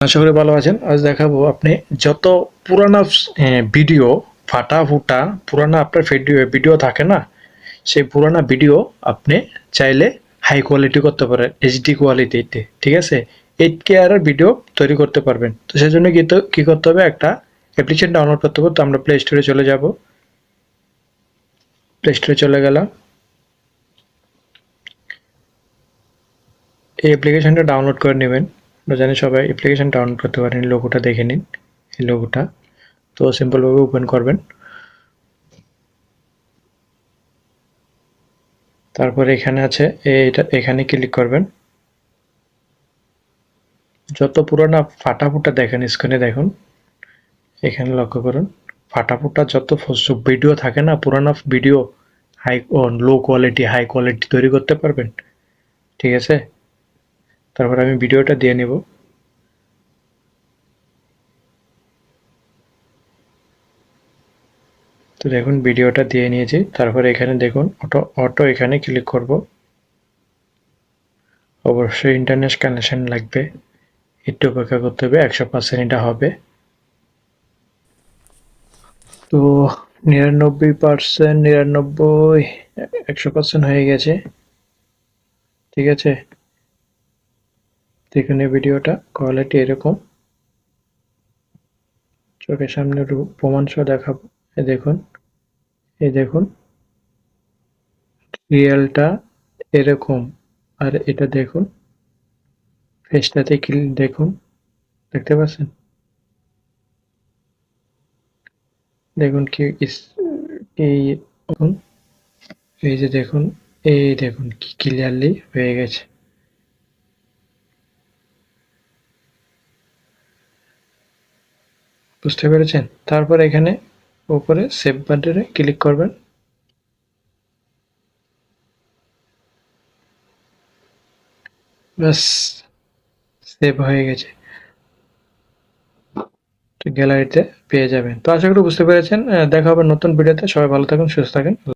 আশা করি ভালো আছেন। আজ দেখাবো আপনি যত পুরানা ভিডিও ফাটা ফুটা পুরানা আপনার ভিডিও থাকে না, সেই পুরানা ভিডিও আপনি চাইলে হাই কোয়ালিটি করতে পারেন, এইচডি কোয়ালিটিতে। ঠিক আছে, 8K আর ভিডিও তৈরি করতে পারবেন। তো সেজন্য কি করতে হবে, একটা অ্যাপ্লিকেশন ডাউনলোড করতে হবে। তো আমরা প্লে স্টোরে চলে যাব। প্লে স্টোরে চলে গেলাম। এই অ্যাপ্লিকেশনটা ডাউনলোড করে নেবেন। আমরা জানি সবাই অ্যাপ্লিকেশন ডাউনলোড করতে পারেন। লোগোটা দেখে নিন, এই লোগোটা। তো সিম্পলভাবে ওপেন করবেন। তারপর এখানে আছে, এখানে ক্লিক করবেন। যত পুরোনো ফাটা-ফুটা দেখেন স্ক্রিনে দেখুন, এখানে লক্ষ্য করুন। ফাটা-ফুটা যত ভিডিও থাকে না, পুরানো video high low quality high quality তৈরি করতে পারবেন। ঠিক আছে, তারপর আমি ভিডিওটা দিয়ে নেব। তো দেখুন ভিডিওটা দিয়ে নিয়েছি। তারপর এখানে দেখুন অটো এখানে ক্লিক করব। অবশ্যই ইন্টারনেট কানেকশন লাগবে, একটু অপেক্ষা করতে হবে, 100% এটা হবে। তো 99%, 99, 100% হয়ে গেছে। ঠিক আছে, দেখুন এই ভিডিওটা কোয়ালিটি এরকম। চোখের সামনে একটু প্রমাণ সহ দেখাবো। এই দেখুন, এই দেখুন রিয়েলটা এরকম। আর এটা দেখুন, ফেসটাতে ক্লিক দেখুন, দেখতে পাচ্ছেন? দেখুন কি এই দেখুন, এই যে দেখুন, এই দেখুন কি ক্লিয়ারলি হয়ে গেছে। বুঝতে পেরেছেন? তারপর এখানে উপরে সেভ বাটনে ক্লিক করবেন। ব্যাস, সেভ হয়ে গেছে। গ্যালারিতে পেয়ে যাবেন। তো আশা করি বুঝতে পেরেছেন। দেখা হবে নতুন ভিডিওতে। সবাই ভালো থাকুন, সুস্থ থাকুন।